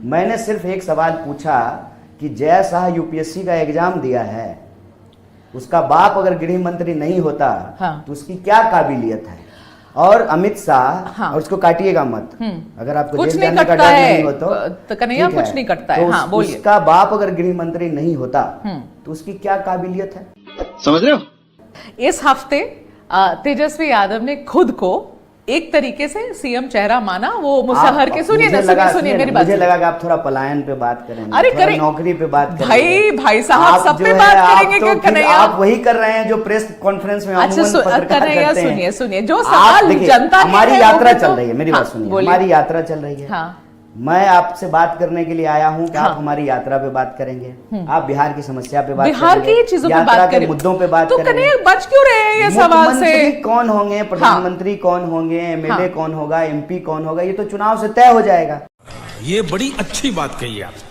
मैंने सिर्फ एक सवाल पूछा कि जय शाह यूपीएससी का एग्जाम दिया है, उसका बाप अगर गृह मंत्री नहीं होता तो उसकी क्या काबिलियत है। और अमित शाह, और उसको काटिएगा मत, अगर आपको कुछ जेल नहीं जाने का कटता डर है नहीं हो तो कन्हैया, कुछ नहीं कटता है। हाँ, बोलिए। उसका बाप अगर गृह मंत्री नहीं होता तो उसकी क्या काबिलियत है, समझ रहे हो। इस हफ्ते तेजस्वी यादव ने खुद को एक तरीके से सीएम चेहरा माना। वो मुसहर के सुनिए मेरी बात, मुझे लगा कि आप थोड़ा पलायन पे बात करेंगे, अरे थोड़ा करें, नौकरी पे बात करेंगे। भाई साहब सब पे बात करेंगे क्या कन्हैया? आप वही कर रहे हैं जो प्रेस कॉन्फ्रेंस में अच्छा कन्हैया, सुनिए जो सवाल जनता ने, हमारी यात्रा चल रही है, मेरी बात सुनिए, हमारी यात्रा चल रही है। मैं आपसे बात करने के लिए आया हूं कि आप हमारी यात्रा पे बात करेंगे, आप बिहार की समस्या पे बात बिहार की चीजों पे बात करेंगे, मुद्दों पे बात करेंगे। तो कन्हैया बच क्यों रहे हैं ये सवाल से? कौन होंगे, प्रधानमंत्री कौन होंगे, एमएलए कौन होगा, एमपी कौन होगा, ये तो चुनाव से तय हो जाएगा। ये बड़ी अच्छी बात कही आप।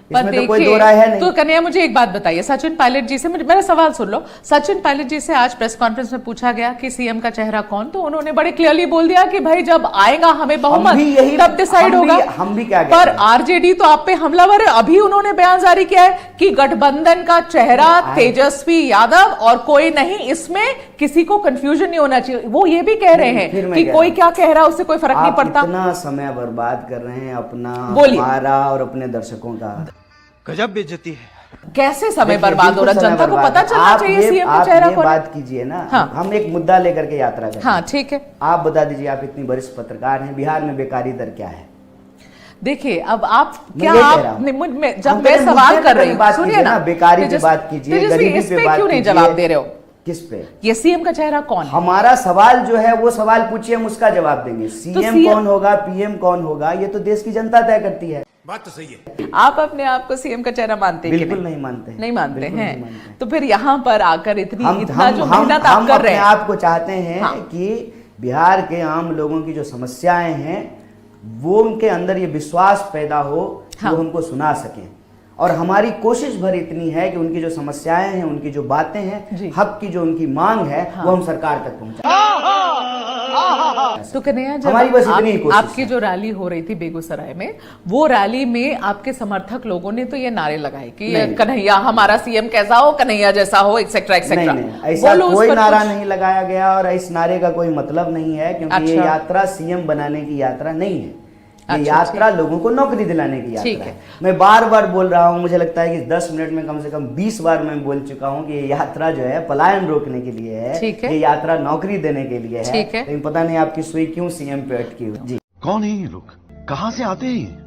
इसमें तो कोई दो राय है नहीं। तो कन्हैया मुझे एक बात बताइए, सचिन पायलट जी से मेरा सवाल सुन लो। सचिन पायलट जी से आज प्रेस कॉन्फ्रेंस में पूछा गया कि सीएम का चेहरा कौन, तो उन्होंने बड़े क्लियरली बोल दिया कि भाई जब आएगा हमें बहुमत तब डिसाइड होगा। हम भी क्या पर आरजेडी तो आप पे हमलावर है। अभी उन्होंने बयान जारी किया है कि गठबंधन का चेहरा तेजस्वी यादव और कोई नहीं, इसमें किसी को कंफ्यूजन नहीं होना चाहिए। वो ये भी कह रहे हैं कि कोई क्या कह रहा है उससे कोई फर्क नहीं पड़ता। इतना समय बर्बाद कर रहे हैं अपना, हमारा और अपने दर्शकों का। गजब बेइज्जती है। कैसे समय बर्बाद हो रहा है? जनता को पता चलना चाहिए सीएम का चेहरा कौन है। बात कीजिए ना। हम एक मुद्दा लेकर के यात्रा करें। हाँ ठीक है, आप बता दीजिए, आप इतनी वरिष्ठ पत्रकार हैं, बिहार में बेकारी दर क्या है? देखिए अब आप क्या, जब मैं सवाल कर रही हूँ, सुनिए ना, बेकारी पे बात कीजिए, गरीबी पे बात क्यों नहीं जवाब दे रहे हो? किस पे? ये सीएम का चेहरा कौन है? हमारा सवाल जो है वो सवाल पूछिए, हम उसका जवाब देंगे। सीएम कौन होगा, पीएम कौन होगा, ये तो देश की जनता तय करती है। बात तो सही है। आप अपने आप को सीएम का चेहरा मानते हैं? बिल्कुल नहीं मानते। नहीं मानते हैं। तो फिर यहाँ पर आकर इतना जो मेहनत आप कर रहे हैं, आपको चाहते हैं कि बिहार के आम लोगों की जो समस्याएं हैं वो उनके अंदर ये विश्वास पैदा हो, वो हमको सुना सकें। और हमारी कोशिश भर इतनी है कि उनकी जो समस्याएं हैं, उनकी जो बातें हैं, हक की जो उनकी मांग है, वो हम सरकार तक पहुंचाएं। तो कन्हैया, जब आपकी जो रैली हो रही थी बेगूसराय में, वो रैली में आपके समर्थक लोगों ने तो ये नारे लगाए कि कन्हैया हमारा सीएम कैसा हो, कन्हैया जैसा हो, एक्सेट्रा एक्सेट्रा। ऐसा कोई नारा नहीं लगाया गया और इस नारे का कोई मतलब नहीं है, क्योंकि ये यात्रा सीएम बनाने की यात्रा नहीं है। ये यात्रा लोगों को नौकरी दिलाने की यात्रा है। मैं बार बार बोल रहा हूं, मुझे लगता है कि 10 मिनट में कम से कम 20 बार मैं बोल चुका हूं कि ये यात्रा जो है पलायन रोकने के लिए है, ये यात्रा नौकरी देने के लिए है। लेकिन पता नहीं आपकी सुई क्यों सीएम पे अटकी हुई। जी, कौन है ये लोग, कहां से आते हैं?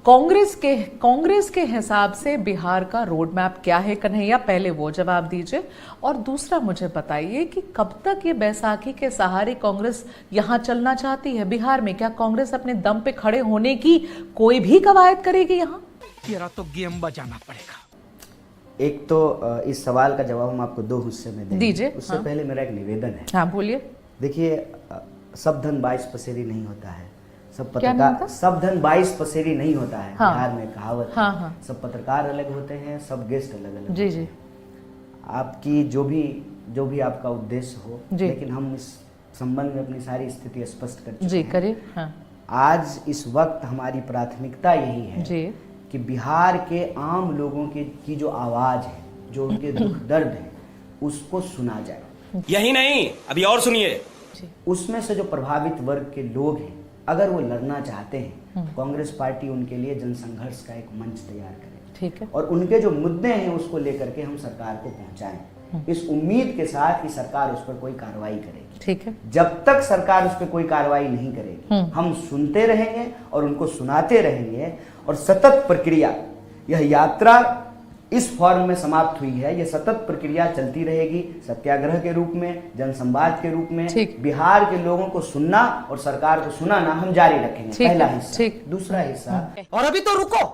कांग्रेस के हिसाब से बिहार का रोड मैप क्या है कन्हैया, पहले वो जवाब दीजिए। और दूसरा मुझे बताइए कि कब तक ये बैसाखी के सहारे कांग्रेस यहाँ चलना चाहती है बिहार में? क्या कांग्रेस अपने दम पे खड़े होने की कोई भी कवायद करेगी यहाँ? तेरा तो गेम बजाना पड़ेगा। एक तो इस सवाल का जवाब हम आपको 2 हिस्से में देंगे। दीजिए। उससे पहले मेरा एक निवेदन है। हाँ बोलिए। देखिए, सब धन 22 पसेरी नहीं होता है। सब पत्रकार, सब धन 22 पसेरी नहीं होता है। बिहार में कहावत है। सब पत्रकार अलग होते हैं, सब गेस्ट अलग अलग होते हैं। आपकी जो भी आपका उद्देश्य हो, लेकिन हम इस संबंध में अपनी सारी स्थिति स्पष्ट कर चुके हैं। आज इस वक्त हमारी प्राथमिकता यही है कि बिहार के आम लोगों की जो आवाज है, जो उनके दुख दर्द है, उसको सुना जाए। यही नहीं, अभी और सुनिए। उसमें से जो प्रभावित वर्ग के लोग हैं, अगर वो लड़ना चाहते हैं, कांग्रेस पार्टी उनके लिए जनसंघर्ष का एक मंच तैयार करे। ठीक है। और उनके जो मुद्दे हैं उसको लेकर के हम सरकार को पहुंचाएं, इस उम्मीद के साथ कि सरकार उस पर कोई कार्रवाई करेगी। ठीक है। जब तक सरकार उस पर कोई कार्रवाई नहीं करेगी, हम सुनते रहेंगे और उनको सुनाते रहेंगे। और सतत प्रक्रिया, यह यात्रा इस फॉर्म में समाप्त हुई है, ये सतत प्रक्रिया चलती रहेगी, सत्याग्रह के रूप में, जनसंवाद के रूप में। बिहार के लोगों को सुनना और सरकार को सुनाना हम जारी रखेंगे। पहला हिस्सा। दूसरा हिस्सा, और अभी तो रुको,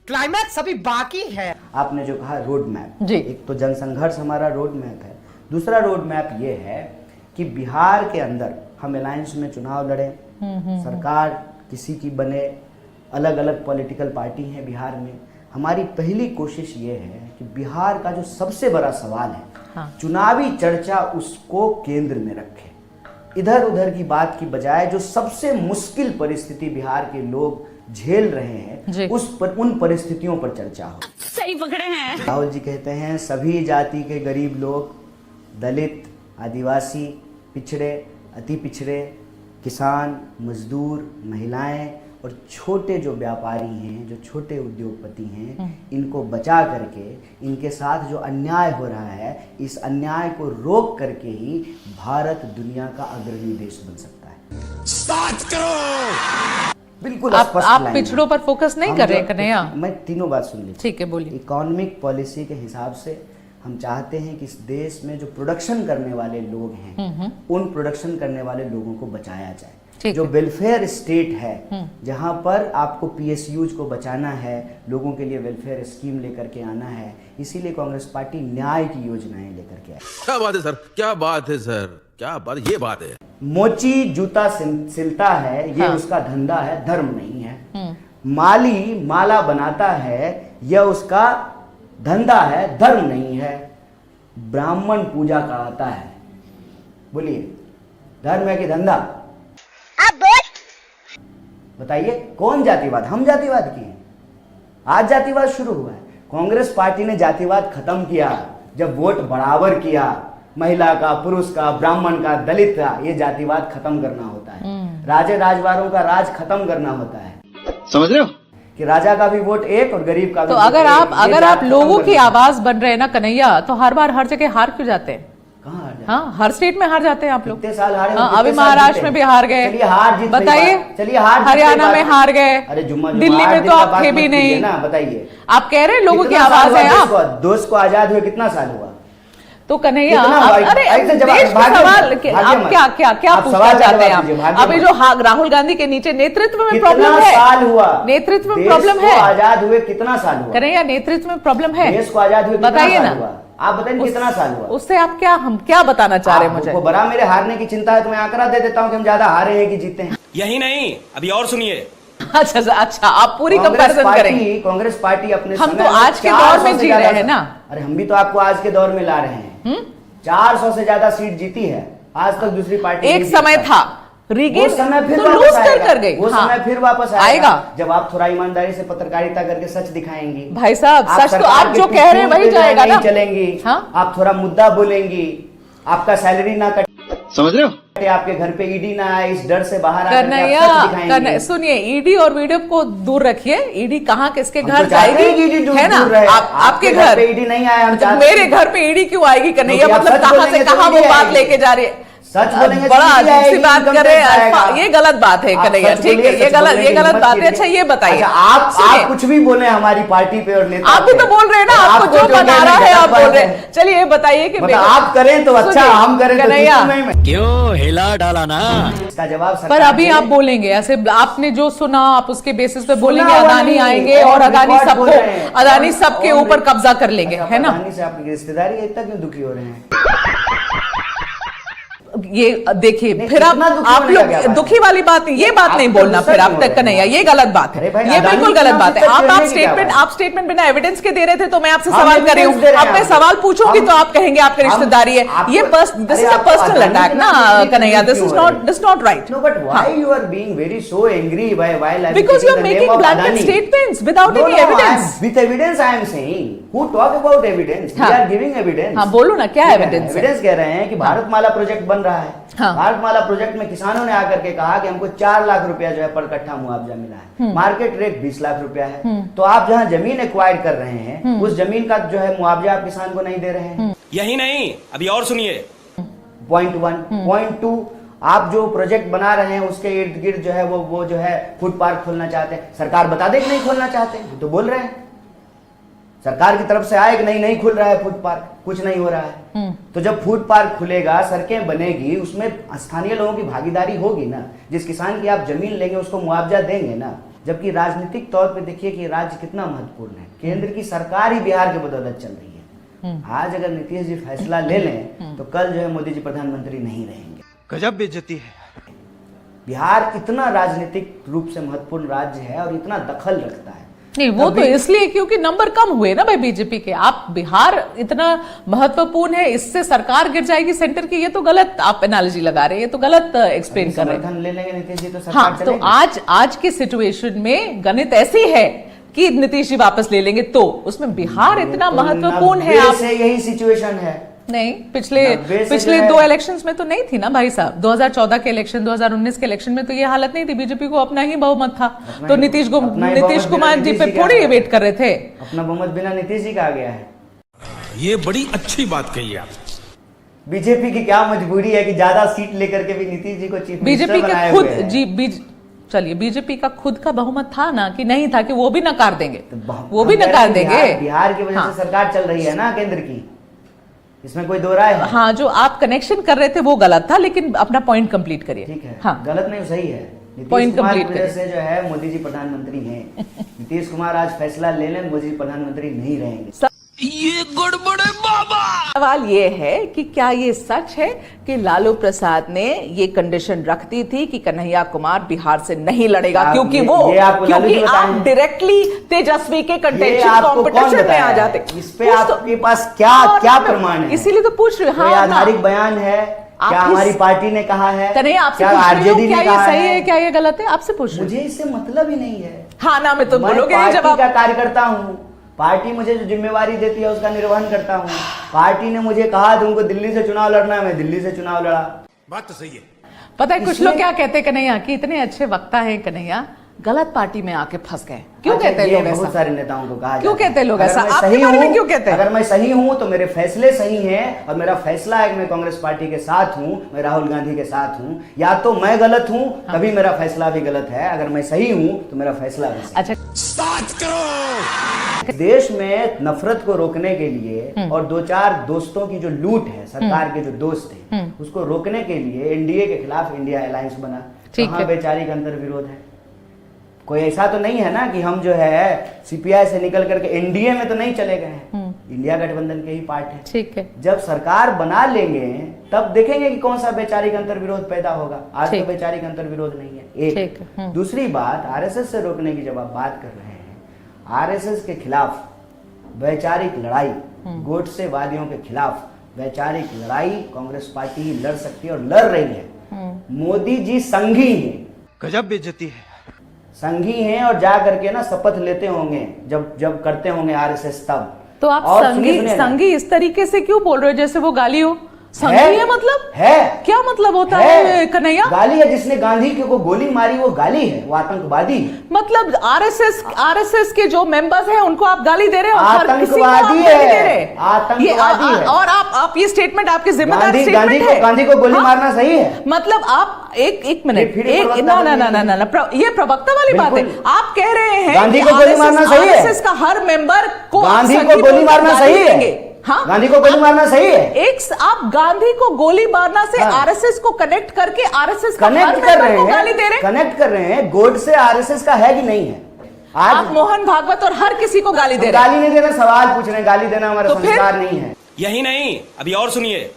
क्लाइमैक्स अभी बाकी है। आपने जो कहा रोड मैप, एक तो जनसंघर्ष हमारा रोड मैप है। दूसरा रोड मैप ये है कि बिहार के अंदर हम अलायंस में चुनाव लड़े, सरकार किसी की बने, अलग अलग पॉलिटिकल पार्टी हैं बिहार में। हमारी पहली कोशिश ये है कि बिहार का जो सबसे बड़ा सवाल है, चुनावी चर्चा उसको केंद्र में रखे, इधर उधर की बात की बजाय जो सबसे मुश्किल परिस्थिति बिहार के लोग झेल रहे हैं उन परिस्थितियों पर चर्चा हो। सही पकड़े हैं। राहुल जी कहते हैं सभी जाति के गरीब लोग, दलित, आदिवासी, पिछड़े, अति पिछड़े, किसान, मजदूर, महिलाएं और छोटे जो व्यापारी हैं, जो छोटे उद्योगपति हैं, इनको बचा करके इनके साथ जो अन्याय हो रहा है, इस अन्याय को रोक करके ही भारत दुनिया का अग्रणी देश बन सकता है। 7 करोड़। बिल्कुल आप पिछड़ों पर फोकस नहीं कर रहे कन्हैया। मैं तीनों बात सुन ली। ठीक है, बोलिए। इकोनॉमिक पॉलिसी के हिसाब से हम चाहते हैं कि इस देश में जो प्रोडक्शन करने वाले लोग हैं, उन प्रोडक्शन करने वाले लोगों को बचाया जाए। जो वेलफेयर स्टेट है, जहां पर आपको पीएसयूज को बचाना है, लोगों के लिए वेलफेयर स्कीम लेकर के आना है, इसीलिए कांग्रेस पार्टी न्याय की योजनाएं लेकर के आई। क्या बात है सर, क्या बात है सर, क्या बात, ये बात है। मोची जूता सिलता है, ये उसका धंधा है, धर्म नहीं है। माली माला बनाता है, यह उसका धंधा है, धर्म नहीं है। ब्राह्मण पूजा कराता है, बोलिए धर्म है कि धंधा? आप बोल। बताइए कौन जातिवाद? हम जातिवाद किए हैं। आज जातिवाद शुरू हुआ है। कांग्रेस पार्टी ने जातिवाद खत्म किया जब वोट बराबर किया। महिला का, पुरुष का, ब्राह्मण का, दलित का, ये जातिवाद खत्म करना होता है। राजे राजवारों का राज खत्म करना होता है। समझ रहे हो कि राजा का भी वोट एक और गरीब का भी। तो अगर आप लोगों की आवाज बन रहे हैं ना कन्हैया, तो हर बार हर जगह हार क्यों जाते हैं? कहाँ हार जाते? हाँ, हर स्टेट में हार जाते हैं आप लोग। कितने साल हारे? अभी महाराष्ट्र में भी हार गए। चलिए हार जीत, बताइए। चलिए हार, हरियाणा में हार गए। अरे दिल्ली में तो आप थे भी नहीं ना। बताइए, आप कह रहे हैं लोगों की आवाज है। आप देश को आजाद हुए कितना साल हुआ? तो कन्हैया, अरे देश का सवाल आप क्या पूछना चाहते हैं आप? अभी जो राहुल गांधी के नीचे नेतृत्व में प्रॉब्लम है। साल हुआ? नेतृत्व में प्रॉब्लम है। आजाद हुए कितना साल हुआ? कन्हैया, नेतृत्व में प्रॉब्लम है। देश को आजाद हुए बताइए ना, आप बताइए कितना साल हुआ? उससे आप हम क्या बताना चाह रहे हैं? मुझे बड़ा मेरे हारने की चिंता है तो मैं आंकड़ा दे देता हूँ कि हम ज्यादा हारे हैं कि जीते हैं। यही नहीं, अभी और सुनिए। अच्छा, आप पूरी कंपैरिजन करेंगे। कांग्रेस पार्टी अपने हम तो आज के दौर में जी रहे हैं ना। अरे हम भी तो आपको आज के दौर में ला रहे हैं। 400 से ज्यादा सीट जीती है आज तक दूसरी पार्टी। एक समय था, वो समय फिर तो वापस कर गई। वो समय फिर वापस आएगा जब आप थोड़ा ईमानदारी से पत्रकारिता करके सच दिखाएंगे। भाई साहब, सच तो आप जो कह रहे हैं वही जाएगा ना। चलेंगी, आप थोड़ा मुद्दा बोलेंगी, आपका सैलरी ना कटे, समझ रहे हो? आपके घर पे ईडी ना आए, इस डर से बाहर आकर सुनिए, ईडी और वीडियो को दूर रखिए। ईडी कहाँ किसके घर जाएगी, है ना? आपके घर ईडी नहीं आया, मेरे घर पे ईडी क्यों आएगी कन्हैया? मतलब कहाँ से कहाँ वो बात लेके जा रही है? सच बोलेंगे, बड़ा अजीब सी बात कर रहे हैं। ये गलत बात है कन्हैया, ठीक है, ये गलत बात है। अच्छा ये बताइए, आप कुछ भी बोले हमारी पार्टी पे और नेता, आप भी तो बोल रहे हैं ना, आपको जो बना रहा है आप बोल रहे हैं। चलिए ये बताइए कि आप करें तो अच्छा, हम करें कन्हैया क्यों हिला डाला ना? इसका जवाब पर अभी आप बोलेंगे ऐसे, आपने जो सुना आप उसके बेसिस पे बोलेंगे अदानी आएंगे और अदानी सबके ऊपर कब्जा कर लेंगे, है ना? अदानी से आपकी रिश्तेदारी है, इतना क्यों दुखी हो रहे हैं? ये देखिए, फिर आप लोग दुखी वाली बात नहीं, ये बात नहीं बोलना फिर आप तक कन्हैया, ये गलत बात है, ये बिल्कुल गलत बात है। आप स्टेटमेंट बिना एविडेंस के दे रहे थे तो मैं आपसे सवाल कर रही हूँ। अब मैं सवाल पूछूंगी तो आप कहेंगे आपकी रिश्तेदारी है। ये this is a personal attack ना Kanhaiya, this is not right. No, but why you are being very so angry while because you are making blanket statements without any evidence. With evidence I am saying, who talk about evidence? We are giving evidence. हां, बोलो ना, क्या evidence है? Evidence कह रहे हैं कि Bharatmala project बन रहा है। भारतमाला प्रोजेक्ट में किसानों ने आकर के कहा कि हमको 4 लाख रुपया जो है पर कट्ठा मुआवजा मिला है, मार्केट रेट 20 लाख रुपया है। तो आप जहां जमीन एक्वायर कर रहे हैं, उस जमीन का जो है मुआवजा आप किसान को नहीं दे रहे हैं। यही नहीं, अभी और सुनिए। पॉइंट 1, पॉइंट 2, आप जो प्रोजेक्ट बना रहे हैं उसके इर्द गिर्द जो है वो जो है फूड पार्क खोलना चाहते हैं। सरकार बता दे कि नहीं खोलना चाहते, तो बोल रहे हैं सरकार की तरफ से आए कि नहीं खुल रहा है फूड पार्क, कुछ नहीं हो रहा है। तो जब फूड पार्क खुलेगा, सड़कें बनेगी, उसमें स्थानीय लोगों की भागीदारी होगी ना। जिस किसान की आप जमीन लेंगे उसको मुआवजा देंगे ना। जबकि राजनीतिक तौर पे देखिए कि राज्य कितना महत्वपूर्ण है। केंद्र की सरकार ही बिहार की बदौलत चल रही है। आज अगर नीतीश जी फैसला ले लें तो कल जो है मोदी जी प्रधानमंत्री नहीं रहेंगे। गजब बेइज्जती है। बिहार इतना राजनीतिक रूप से महत्वपूर्ण राज्य है और इतना दखल रखता है। नहीं, वो तो इसलिए क्योंकि नंबर कम हुए ना भाई बीजेपी के। आप बिहार इतना महत्वपूर्ण है, इससे सरकार गिर जाएगी सेंटर की, ये तो गलत आप एनालॉजी लगा रहे हैं, ये तो गलत एक्सप्लेन कर रहे हैं। ले लेंगे नीतीश जी तो सरकार हाँ, तो आज की सिचुएशन में गणित ऐसी है कि नीतीश जी वापस ले लेंगे, तो उसमें बिहार इतना महत्वपूर्ण है। आप यही सिचुएशन है। नहीं, पिछले 2 इलेक्शंस में तो नहीं थी ना भाई साहब। 2014 के इलेक्शन, 2019 के इलेक्शन में तो ये हालत नहीं थी, बीजेपी को अपना ही बहुमत था, तो नीतीश कुमार जी पे थोड़ी वेट कर रहे थे। अपना बहुमत बिना नीतीश जी का आ गया है। ये बड़ी अच्छी बात कही आप। बीजेपी की क्या मजबूरी है कि ज्यादा सीट लेकर के भी नीतीश जी को चीफ बीजेपी के खुद चलिए, बीजेपी का खुद का बहुमत था ना कि नहीं था कि वो भी नकार देंगे, वो भी नकार देंगे। बिहार की वजह से सरकार चल रही है ना केंद्र की, इसमें कोई दो राय है? हाँ, जो आप कनेक्शन कर रहे थे वो गलत था, लेकिन अपना पॉइंट कंप्लीट करिए। ठीक है, हाँ, गलत नहीं, सही है। पॉइंट कंप्लीट करिए। से जो है मोदी जी प्रधानमंत्री हैं। नीतीश कुमार आज फैसला ले लें, मोदी जी प्रधानमंत्री नहीं रहेंगे। ये गड़बड़ है बाबा। सवाल ये है कि क्या ये सच है कि लालू प्रसाद ने ये कंडीशन रख दी थी कि कन्हैया कुमार बिहार से नहीं लड़ेगा, क्योंकि आप डायरेक्टली तेजस्वी के कंटेंशन कॉम्पिटिशन में आ जाते। इस पे आपके पास क्या प्रमाण है? इसीलिए तो पूछ रहे। हाँ, आधारिक बयान है क्या? हमारी पार्टी ने कहा है? कन्हैया आपसे पूछ रही हूं, क्या ये सही है, क्या ये गलत है? आपसे पूछ रही हूं। मुझे इससे मतलब ही नहीं है। हाँ ना, मैं तो बोलोगे जब आप का कार्यकर्ता हूँ, पार्टी मुझे जो जिम्मेवारी देती है उसका निर्वहन करता हूँ। पार्टी ने मुझे कहा तुमको दिल्ली से चुनाव लड़ना है, मैं दिल्ली से चुनाव लड़ा। बात तो सही है। पता है कुछ लोग क्या कहते हैं कन्हैया कि इतने अच्छे वक्ता हैं कन्हैया, गलत पार्टी में आके फंस गए। क्यों कहते हैं लोग ऐसा? बहुत सारे नेताओं को कहा क्यों कहते हैं लोग ऐसा? आपके बारे में क्यों कहते हैं? अगर मैं सही हूं तो मेरे फैसले सही हैं और मेरा फैसला है कि मैं कांग्रेस पार्टी के साथ हूं, मैं राहुल गांधी के साथ हूं। या तो मैं गलत हूं तभी मेरा फैसला भी गलत है, अगर मैं सही हूं तो मेरा फैसला भी सही। अच्छा, बात करो। देश में नफरत को रोकने के लिए और 2-4 दोस्तों की जो लूट है, सरकार के जो दोस्त हैं, उसको रोकने के लिए एनडीए के खिलाफ इंडिया अलायंस बना। कहां वैचारिक अंतर विरोध है? कोई ऐसा तो नहीं है ना कि हम जो है सीपीआई से निकल करके एनडीए में तो नहीं चले गए हैं, इंडिया गठबंधन के ही पार्ट है। ठीक है, जब सरकार बना लेंगे तब देखेंगे कि कौन सा वैचारिक अंतर विरोध पैदा होगा। आज तो वैचारिक अंतर विरोध नहीं है। एक दूसरी बात, आरएसएस से रोकने की जब आप बात कर रहे हैं, आरएसएस के खिलाफ वैचारिक लड़ाई, गोडसेवादियों के खिलाफ वैचारिक लड़ाई कांग्रेस पार्टी ही लड़ सकती है और लड़ रही है। मोदी जी संघी हैं, गजब बेइज्जती है, संघी हैं और जा करके ना शपथ लेते होंगे जब करते होंगे आरएसएस तब। तो आप संघी इस तरीके से क्यों बोल रहे हो जैसे वो गाली हो? संघी है मतलब है, क्या मतलब होता है कन्हैया? गाली है, जिसने गांधी को गोली मारी वो गाली है, वो आतंकवादी। मतलब आरएसएस के जो मेंबर्स हैं उनको आप गाली दे रहे हो? आतंकवादी है, आतंकवादी है। और आप ये स्टेटमेंट आपकी जिम्मेदारी स्टेटमेंट है? गांधी को गोली मारना सही है? मतलब आप एक मिनट, ना ये प्रवक्ता वाली बात है। आप कह रहे हैं गांधी को गोली मारना सही है? आरएसएस का हर मेंबर को गांधी को गोली मारना सही है? हाँ, गांधी को गोली मारना सही है? आप गांधी को गोली मारना से आरएसएस को कनेक्ट करके आरएसएस का कनेक्ट कर रहे हैं, गाली दे रहे हैं। कनेक्ट कर रहे हैं। गोडसे आरएसएस का है कि नहीं है? आज आप मोहन भागवत और हर किसी को गाली दे रहे हैं। गाली नहीं देना, सवाल पूछ रहे हैं। गाली देना हमारा संस्कार नहीं है। यही नहीं, अभी और सुनिए।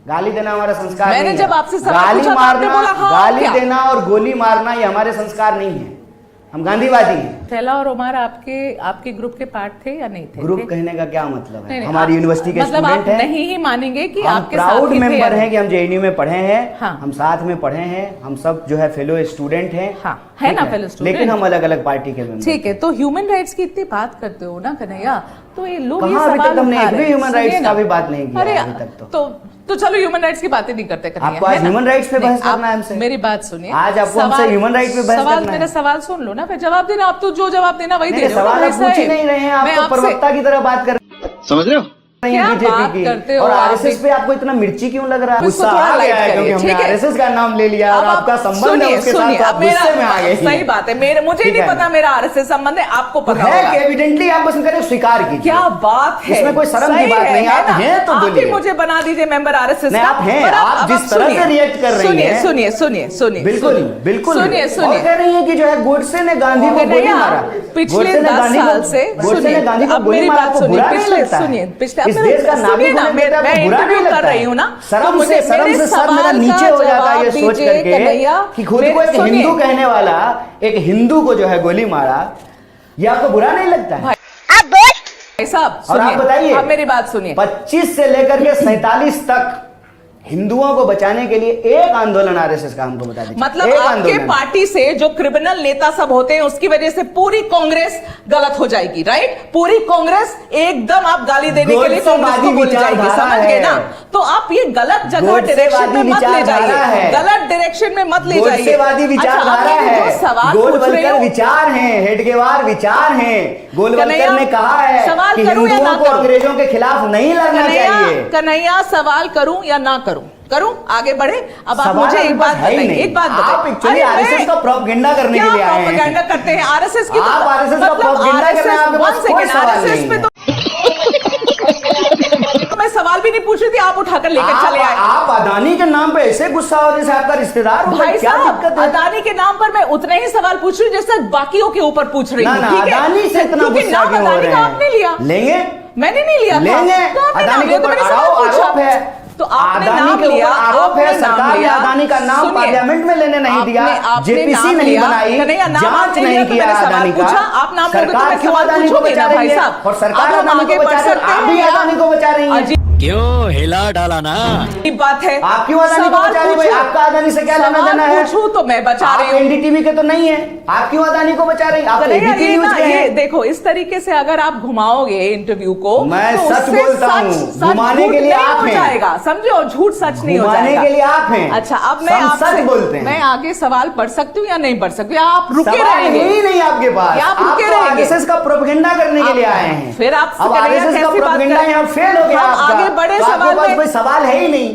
गाली देना हमारा संस्कार नहीं है। मैंने जब आपसे गाली मारना, गाली देना और गोली मारना ये हमारे संस्कार नहीं है। हम गांधीवादी हैं। थैला और उमर आपके ग्रुप के पार्ट थे या नहीं थे? ग्रुप कहने का क्या मतलब है? हमारी यूनिवर्सिटी के मतलब स्टूडेंट हैं। नहीं ही मानेंगे कि हम आपके प्राउड साथ मेंबर हैं कि हम जेएनयू में पढ़े हैं। हाँ। हम साथ में पढ़े हैं, हम सब जो है फेलो स्टूडेंट हैं। हाँ, है ना फेलो स्टूडेंट, लेकिन हम अलग अलग पार्टी के मेंबर। ठीक है, तो ह्यूमन राइट्स की इतनी बात करते हो ना कन्हैया, तो ये लोग कहां अभी तक हमने एक भी ह्यूमन राइट्स का भी बात नहीं किया अभी तक। तो चलो ह्यूमन राइट्स की बातें नहीं करते कन्हैया। आपको आज ह्यूमन राइट्स पे बहस करना है हमसे? मेरी बात सुनिए, आज आपको हमसे ह्यूमन राइट्स पे बहस करना है? मेरा सवाल सुन लो ना, फिर जवाब देना। आप तो जो जवाब देना वही दे रहे हो। सवाल आप पूछ ही नहीं रहे हैं, आप तो प्रवक्ता की तरह बात कर रहे हैं। समझ रहे हो? क्या बात करते हो? और आरएसएस पे आपको इतना मिर्ची क्यों लग रहा है? गुस्सा आ गया है क्योंकि हमने आरएसएस का नाम ले लिया और आपका संबंध है उसके साथ, आप गुस्से में आ गए। सही बात है, मुझे नहीं पता मेरा आरएसएस संबंध है, आपको पता है कि एविडेंटली आप बस करें, स्वीकार कीजिए। क्या बात है, इसमें कोई शर्म की बात नहीं। आप हैं तो बोलिए। आप मुझे बना दीजिए मेंबर आरएसएस का। आप हैं, आप जिस तरह से रिएक्ट कर रही हैं। सुनिए बिल्कुल बिल्कुल सुनिए। कह रही है कि जो है गोडसे ने गांधी को गोली मारा। पिछले 10 साल से गोडसे ने गांधी को गोली मारा, आपको बुरा नहीं लगता? इस देश का नागरिक होने के नाते बुरा नहीं लगता? कर रही हूँ ना, शर्म से सर मेरा नीचे हो जाता है ये सोच करके कि खुद को एक हिंदू कहने वाला एक हिंदू को जो है गोली मारा। ये आपको बुरा नहीं लगता है? अब बोल। भाई साहब और आप बताइए, आप मेरी बात सुनिए। 25 से लेकर के 47 तक हिंदुओं को बचाने के लिए एक आंदोलन आरएसएस का हमको बता दीजिए। मतलब एक आपके आंदोलन। पार्टी से जो क्रिमिनल नेता सब होते हैं उसकी वजह से पूरी कांग्रेस गलत हो जाएगी, राइट? पूरी कांग्रेस एकदम आप गाली देने के लिए कांग्रेस को बोल जाएगी, समझ गए ना? तो आप ये गलत जगह डायरेक्शन में मत ले जाइए, गलत डायरेक्शन में मत ले जाइए। गोडसेवादी विचारधारा है, गोलवलकर विचार हैं, हेडगेवार विचार हैं। गोलवलकर ने कहा है कि हिंदुओं को अंग्रेजों के खिलाफ नहीं लड़ना चाहिए। कन्हैया, सवाल करूं या ना करूं आगे बढ़े? अब आप मुझे एक बात बताइए, एक बात आप एक्चुअली आरएसएस का प्रोपेगेंडा करने के लिए आए हैं। प्रोपेगेंडा करते हैं आरएसएस की? आप आरएसएस का प्रोपेगेंडा करने हैं, आपके पास कोई सवाल नहीं है। मैं सवाल भी नहीं पूछ रही थी, आप उठाकर लेकर चले आए। आप अदानी के नाम पे ऐसे गुस्सा हो जैसे आपका रिश्तेदार हो। भाई क्या साहब, दिक्कत है? अदानी के नाम पर मैं उतने ही सवाल पूछ रही हूँ जैसे बाकियों के ऊपर पूछ रही हूँ। ठीक है? अदानी से इतना क्योंकि गुस्सा नाम क्यों हो अदानी रहे का हैं? आपने लिया, लेंगे, मैंने नहीं लिया था। लेंगे। तो आपने नाम अदानी के लिया, तो ऊपर मैंने सवाल पूछा। आरोप है, तो आपने अदानी नाम के ऊपर लिया, आरोप है, आपने नाम सरकार ने लिया। अदानी का नाम सुनिए, पार्लियामेंट में लेने नहीं दिया, आपने जेपीसी नाम नहीं लिया, बनाई, कन्हैया, नाम जांच आपने नहीं लिया तो किया मैंने सवाल अदानी का। पूछा, आप नाम लोगे तो सरकार मैं क्यों सवाल अदानी को पूछूंगी बचा ना रही भाई है? साहब। और सरकार अब हम अदानी आगे को बचा बढ़ रही है, सकते आप भी हैं। अदानी को बचा रही हैं। क्यों हिला डाला ना? अजीब बात है। आप क्यों अदानी को सवाल बचा रही है? पूछूं, आपका अदानी से क्या लेना देना है? पूछूं तो मैं बचा आप रही हूँ। एनडीटीवी के तो नहीं है, आप क्यों अदानी को बचा रही? आप कन्हैया, एबीपी ये न्यूज ना, के ये हैं। देखो, इस तरीके से अगर आप घुमाओगे इंटरव्यू को, मैं तो सच उससे बोलता हूं, घुमाने झूठ के लिए नहीं आप हो हैं। जाएगा, समझो, झूठ सच नहीं हो घुमाने जाएगा। के लिए आप हैं। अच्छा, अब मैं हम आपसे सच बोलते हैं। मैं आगे सवाल पढ़ सकती हूँ या नहीं पढ़ सकती हूँ? या आप रुके सवाल रहेंगे? ही नहीं आपके पास। या आप रुके तो रहेंगे? आरएसएस का प्रोपेगेंडा करने के लिए आए हैं। फिर आप अब कन्हैया आरएसएस का कैसी बात प्रोपेगेंडा कर- यहाँ फेल हो गया हम आपका। आगे बढ़े तो आपके सवाल पास में। कोई सवाल है ही नहीं।